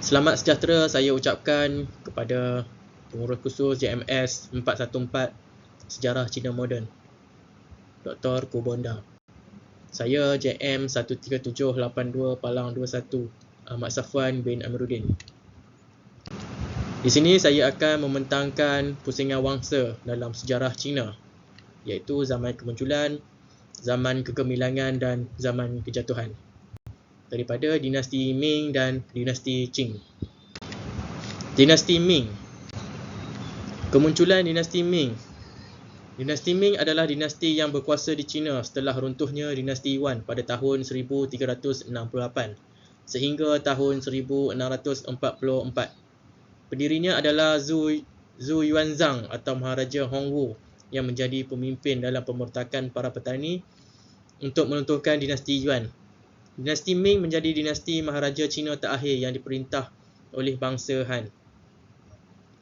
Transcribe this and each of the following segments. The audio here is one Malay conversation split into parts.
Selamat sejahtera saya ucapkan kepada Pengurus Khusus JMS 414 Sejarah Cina Moden, Dr. Kubonda. Saya JM 13782 Palang 21, Ahmad Safwan bin Amiruddin. Di sini saya akan membentangkan pusingan wangsa dalam sejarah Cina, iaitu zaman kemunculan, zaman kegemilangan dan zaman kejatuhan, daripada dinasti Ming dan dinasti Qing. Dinasti Ming. Kemunculan dinasti Ming. Dinasti Ming adalah dinasti yang berkuasa di China setelah runtuhnya dinasti Yuan pada tahun 1368 sehingga tahun 1644. Pendirinya adalah Zhu Yuanzhang atau Maharaja Hongwu yang menjadi pemimpin dalam pemberontakan para petani untuk menuntuhkan dinasti Yuan. Dinasti Ming menjadi dinasti Maharaja Cina terakhir yang diperintah oleh bangsa Han.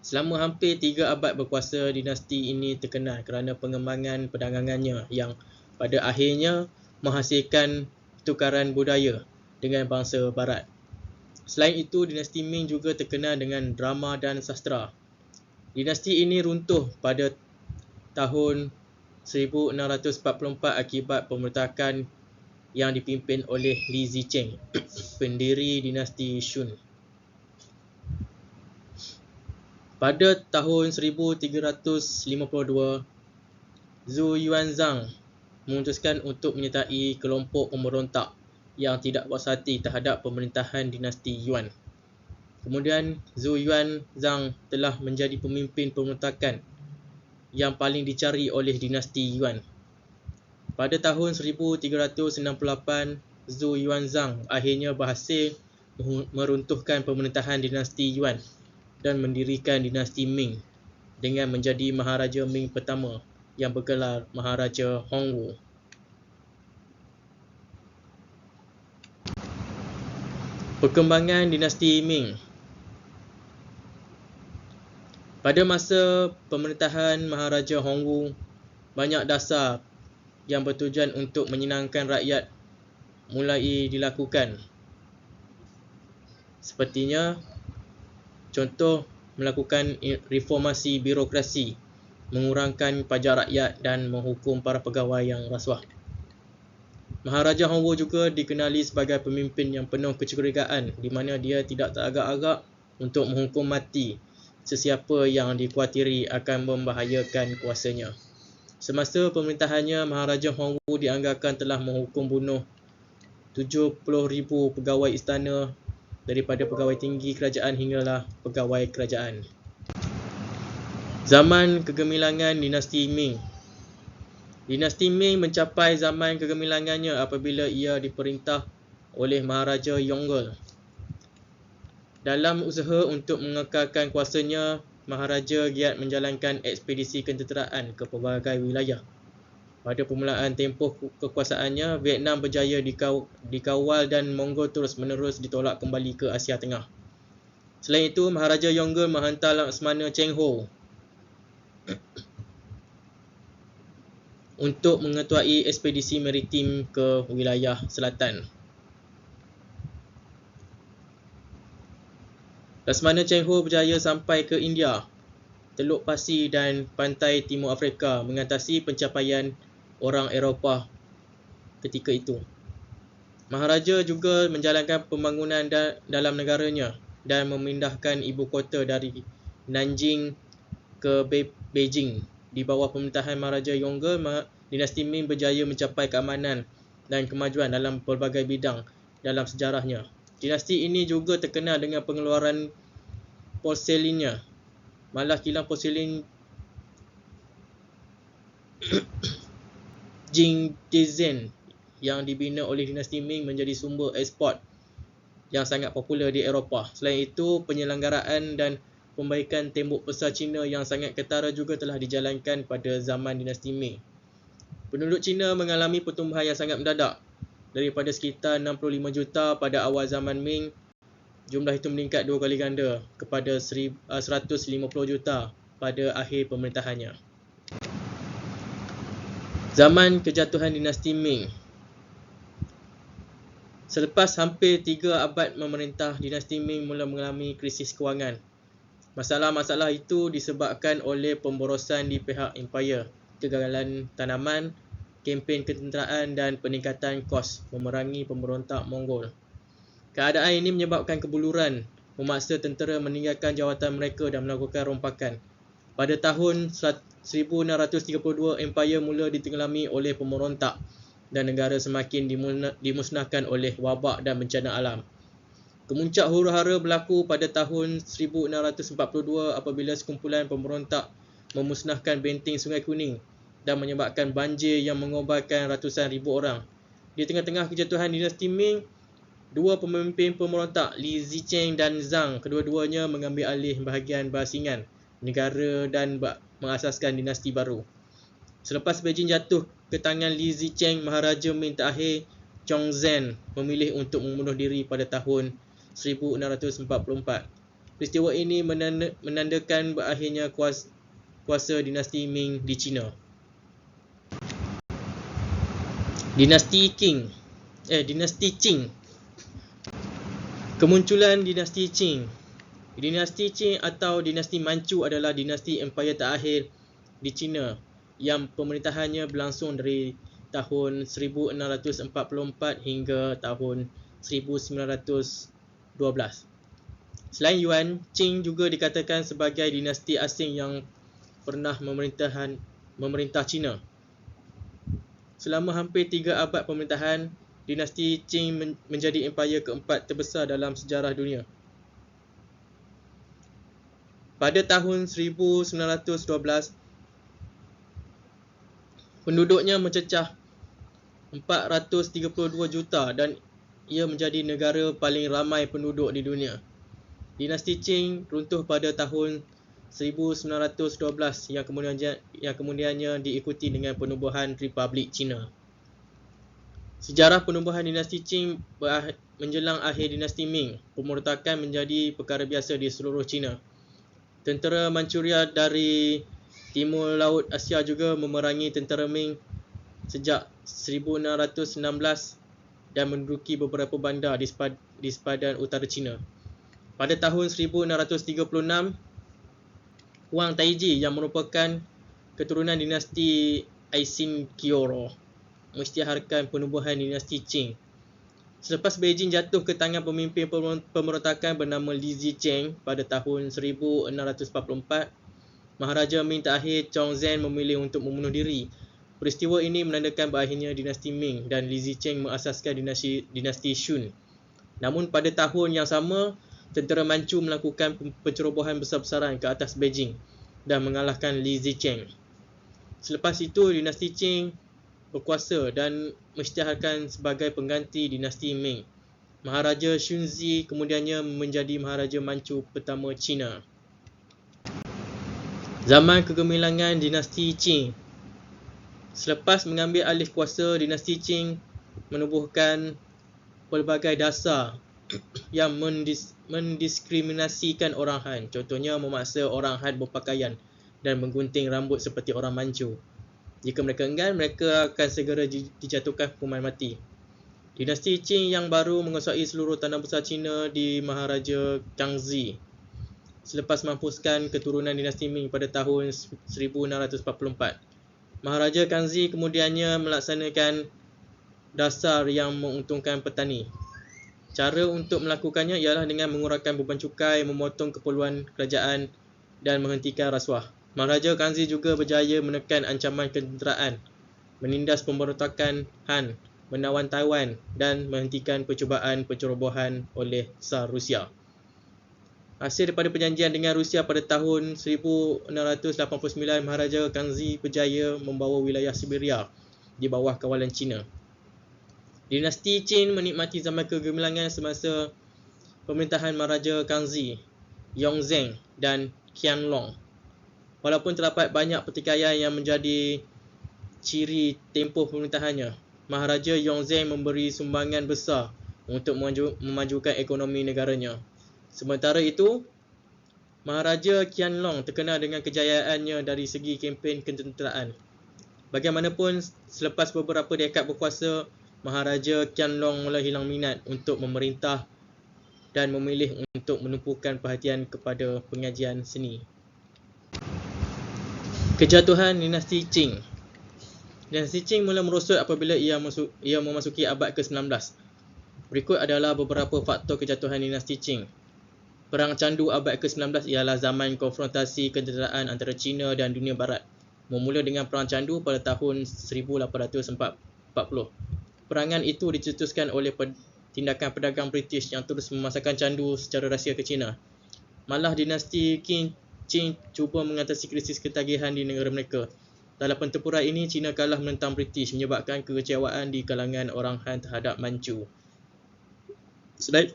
Selama hampir 3 abad berkuasa, dinasti ini terkenal kerana pengembangan perdagangannya yang pada akhirnya menghasilkan pertukaran budaya dengan bangsa barat. Selain itu, dinasti Ming juga terkenal dengan drama dan sastera. Dinasti ini runtuh pada tahun 1644 akibat pemberontakan yang dipimpin oleh Li Zicheng, pendiri dinasti Shun. Pada tahun 1352, Zhu Yuanzhang memutuskan untuk menyertai kelompok pemberontak yang tidak puas hati terhadap pemerintahan dinasti Yuan. Kemudian Zhu Yuanzhang telah menjadi pemimpin pemberontakan yang paling dicari oleh dinasti Yuan. Pada tahun 1368, Zhu Yuanzhang akhirnya berhasil meruntuhkan pemerintahan dinasti Yuan dan mendirikan dinasti Ming dengan menjadi Maharaja Ming pertama yang bergelar Maharaja Hongwu. Perkembangan dinasti Ming. Pada masa pemerintahan Maharaja Hongwu, banyak dasar yang bertujuan untuk menyenangkan rakyat mulai dilakukan. Sepertinya contoh, melakukan reformasi birokrasi, mengurangkan pajak rakyat dan menghukum para pegawai yang rasuah. Maharaja Hongwu juga dikenali sebagai pemimpin yang penuh kecurigaan di mana dia tidak teragak-agak untuk menghukum mati sesiapa yang dikhawatiri akan membahayakan kuasanya. Semasa pemerintahannya, Maharaja Hongwu dianggarkan telah menghukum bunuh 70,000 pegawai istana, daripada pegawai tinggi kerajaan hinggalah pegawai kerajaan. Zaman kegemilangan dinasti Ming. Dinasti Ming mencapai zaman kegemilangannya apabila ia diperintah oleh Maharaja Yongle. Dalam usaha untuk mengekalkan kuasanya, Maharaja giat menjalankan ekspedisi kententeraan ke pelbagai wilayah. Pada permulaan tempoh kekuasaannya, Vietnam berjaya dikawal dan Mongol terus-menerus ditolak kembali ke Asia Tengah. Selain itu, Maharaja Yongle menghantar Laksamana Cheng Ho untuk mengetuai ekspedisi maritim ke wilayah selatan. Laksamana Cheng Ho berjaya sampai ke India, Teluk Pasi dan pantai timur Afrika, mengatasi pencapaian orang Eropah ketika itu. Maharaja juga menjalankan pembangunan dalam negaranya dan memindahkan ibu kota dari Nanjing ke Beijing. Di bawah pemerintahan Maharaja Yongle, dinasti Ming berjaya mencapai keamanan dan kemajuan dalam pelbagai bidang dalam sejarahnya. Dinasti ini juga terkenal dengan pengeluaran porselinnya. Malah kilang porselin Jingdezhen yang dibina oleh dinasti Ming menjadi sumber ekspor yang sangat popular di Eropah. Selain itu, penyelenggaraan dan pembaikan tembok besar Cina yang sangat ketara juga telah dijalankan pada zaman dinasti Ming. Penduduk Cina mengalami pertumbuhan yang sangat mendadak. Daripada sekitar 65 juta pada awal zaman Ming, jumlah itu meningkat 2 kali ganda kepada 150 juta pada akhir pemerintahannya. Zaman kejatuhan dinasti Ming. Selepas hampir 3 abad memerintah, dinasti Ming mula mengalami krisis kewangan. Masalah-masalah itu disebabkan oleh pemborosan di pihak empayar, kegagalan tanaman, kempen ketenteraan dan peningkatan kos memerangi pemberontak Mongol. Keadaan ini menyebabkan kebuluran, memaksa tentera meninggalkan jawatan mereka dan melakukan rompakan. Pada tahun 1632, empayar mula ditenggelami oleh pemberontak dan negara semakin dimusnahkan oleh wabak dan bencana alam. Kemuncak huru-hara berlaku pada tahun 1642 apabila sekumpulan pemberontak memusnahkan benteng Sungai Kuning dan menyebabkan banjir yang mengorbankan ratusan ribu orang. Di tengah-tengah kejatuhan dinasti Ming, dua pemimpin pemberontak, Li Zicheng dan Zhang, kedua-duanya mengambil alih bahagian berasingan negara dan mengasaskan dinasti baru. Selepas Beijing jatuh ke tangan Li Zicheng, Maharaja Ming terakhir Chongzhen memilih untuk membunuh diri pada tahun 1644. Peristiwa ini menandakan berakhirnya kuasa dinasti Ming di China. Dinasti Qing. Kemunculan dinasti Qing. Dinasti Qing atau dinasti Manchu adalah dinasti empayar terakhir di China yang pemerintahannya berlangsung dari tahun 1644 hingga tahun 1912. Selain Yuan, Qing juga dikatakan sebagai dinasti asing yang pernah memerintah China. Selama hampir 3 abad pemerintahan, dinasti Qing menjadi empayar keempat terbesar dalam sejarah dunia. Pada tahun 1912, penduduknya mencecah 432 juta dan ia menjadi negara paling ramai penduduk di dunia. Dinasti Qing runtuh pada tahun 1912 yang kemudiannya diikuti dengan penubuhan Republik China. Sejarah penubuhan dinasti Qing menjelang akhir dinasti Ming. Pemberontakan menjadi perkara biasa di seluruh China. Tentera Manchuria dari Timur Laut Asia juga memerangi tentera Ming sejak 1616 dan menduduki beberapa bandar di sepadan utara China. Pada tahun 1636, Wang Taiji yang merupakan keturunan dinasti Aisin Qioro mengisytiharkan penubuhan dinasti Qing. Selepas Beijing jatuh ke tangan pemimpin pemberontakan bernama Li Zicheng pada tahun 1644, Maharaja Ming terakhir Chongzhen memilih untuk membunuh diri. Peristiwa ini menandakan berakhirnya dinasti Ming dan Li Zicheng mengasaskan dinasti Shun. Namun pada tahun yang sama, tentera Manchu melakukan pencerobohan besar-besaran ke atas Beijing dan mengalahkan Li Zicheng. Selepas itu, dinasti Qing berkuasa dan mengisytiharkan sebagai pengganti dinasti Ming. Maharaja Shunzhi kemudiannya menjadi Maharaja Manchu pertama China. Zaman kegemilangan dinasti Qing. Selepas mengambil alih kuasa, dinasti Qing menubuhkan pelbagai dasar yang mendiskriminasikan orang Han. Contohnya memaksa orang Han berpakaian dan menggunting rambut seperti orang Manchu. Jika mereka enggan, mereka akan segera dijatuhkan hukuman mati. Dinasti Qing yang baru menguasai seluruh tanah besar China di Maharaja Kangxi selepas mampuskan keturunan dinasti Ming pada tahun 1644. Maharaja Kangxi kemudiannya melaksanakan dasar yang menguntungkan petani. Cara untuk melakukannya ialah dengan mengurangkan beban cukai, memotong keperluan kerajaan dan menghentikan rasuah. Maharaja Kangxi juga berjaya menekan ancaman ketenteraan, menindas pemberontakan Han, menawan Taiwan dan menghentikan percubaan pencerobohan oleh Tsar Rusia. Hasil daripada perjanjian dengan Rusia pada tahun 1689, Maharaja Kangxi berjaya membawa wilayah Siberia di bawah kawalan China. Dinasti Qing menikmati zaman kegemilangan semasa pemerintahan Maharaja Kangxi, Yongzheng dan Qianlong. Walaupun terdapat banyak pertikaian yang menjadi ciri tempoh pemerintahannya, Maharaja Yongzheng memberi sumbangan besar untuk memajukan ekonomi negaranya. Sementara itu, Maharaja Qianlong terkenal dengan kejayaannya dari segi kempen ketenteraan. Bagaimanapun, selepas beberapa dekad berkuasa, Maharaja Qianlong mula hilang minat untuk memerintah dan memilih untuk menumpukan perhatian kepada pengajian seni. Kejatuhan dinasti Qing. Dinasti Qing mula merosot apabila ia memasuki abad ke-19. Berikut adalah beberapa faktor kejatuhan dinasti Qing. Perang Candu abad ke-19 ialah zaman konfrontasi ketenteraan antara China dan dunia barat. Bermula dengan Perang Candu pada tahun 1840. Perangan itu dicetuskan oleh tindakan pedagang British yang terus memasarkan candu secara rahsia ke China. Malah dinasti Qing cuba mengatasi krisis ketagihan di negara mereka. Dalam pertempuran ini, China kalah menentang British menyebabkan kekecewaan di kalangan orang Han terhadap Manchu. Selain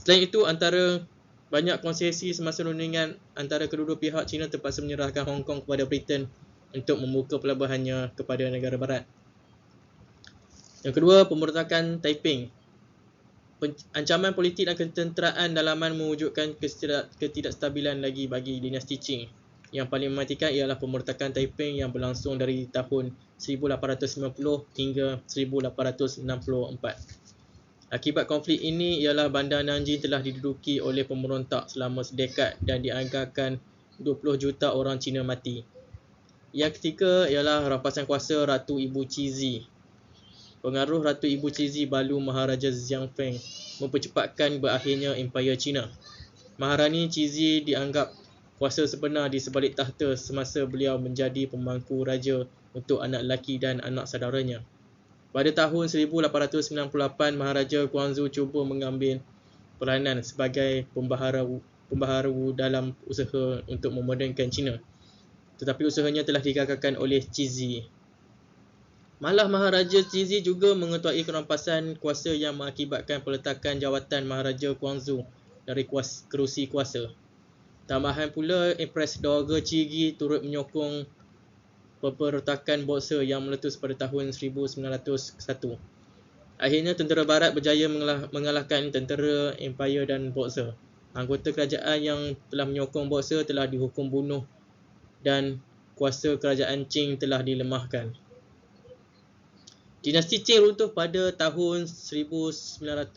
itu, antara banyak konsesi semasa rundingan antara kedua-dua pihak, China terpaksa menyerahkan Hong Kong kepada Britain untuk membuka pelabuhannya kepada negara barat. Yang kedua, pemberontakan Taiping. Ancaman politik dan ketenteraan dalaman mewujudkan ketidakstabilan lagi bagi dinasti Qing. Yang paling mematikan ialah pemberontakan Taiping yang berlangsung dari tahun 1850 hingga 1864. Akibat konflik ini ialah bandar Nanjing telah diduduki oleh pemberontak selama sedekad dan dianggarkan 20 juta orang Cina mati. Yang ketiga ialah rampasan kuasa Ratu Ibu Cixi. Pengaruh Ratu Ibu Cixi balu Maharaja Xiangfeng mempercepatkan berakhirnya Empayar Cina. Maharani Cixi dianggap kuasa sebenar di sebalik tahta semasa beliau menjadi pemangku raja untuk anak lelaki dan anak saudaranya. Pada tahun 1898, Maharaja Guangzhou cuba mengambil peranan sebagai pembaharu dalam usaha untuk memodernkan China. Tetapi usahanya telah digagalkan oleh Cixi. Malah Maharaja Cixi juga mengetuai kerampasan kuasa yang mengakibatkan peletakan jawatan Maharaja Guangzhou dari kerusi kuasa. Tambahan pula, Empress Dowager Cixi turut menyokong pemberontakan Boxer yang meletus pada tahun 1901. Akhirnya tentera barat berjaya mengalahkan tentera Empire dan Boxer. Anggota kerajaan yang telah menyokong Boxer telah dihukum bunuh dan kuasa kerajaan Qing telah dilemahkan. Dinasti Qing runtuh pada tahun 1911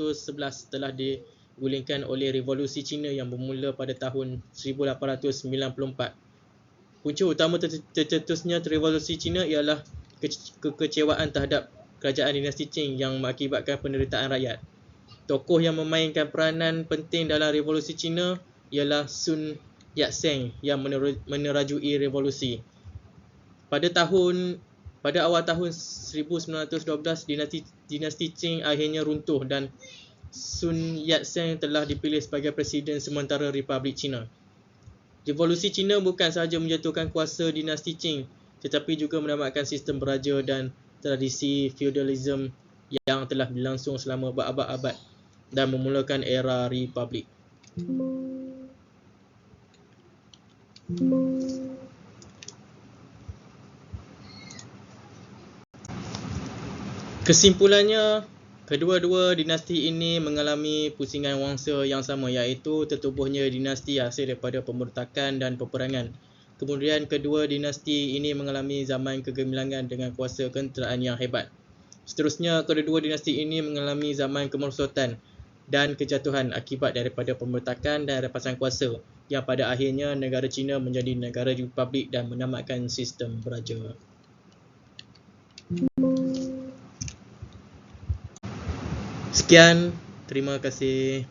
setelah digulingkan oleh Revolusi Cina yang bermula pada tahun 1894. Punca utama tercetusnya revolusi Cina ialah kekecewaan terhadap kerajaan dinasti Qing yang mengakibatkan penderitaan rakyat. Tokoh yang memainkan peranan penting dalam revolusi Cina ialah Sun Yat-sen yang menerajui revolusi. Pada awal tahun 1912, dinasti Qing akhirnya runtuh dan Sun Yat-sen telah dipilih sebagai Presiden sementara Republik China. Revolusi Cina bukan sahaja menjatuhkan kuasa dinasti Qing, tetapi juga menamatkan sistem beraja dan tradisi feudalism yang telah berlangsung selama berabad-abad dan memulakan era republik. Kesimpulannya, kedua-dua dinasti ini mengalami pusingan wangsa yang sama, iaitu tertubuhnya dinasti hasil daripada pemberontakan dan peperangan. Kemudian kedua dinasti ini mengalami zaman kegemilangan dengan kuasa ketenteraan yang hebat. Seterusnya, kedua-dua dinasti ini mengalami zaman kemerosotan dan kejatuhan akibat daripada pemberontakan dan rampasan kuasa yang pada akhirnya negara China menjadi negara republik dan menamatkan sistem beraja. Sekian, terima kasih.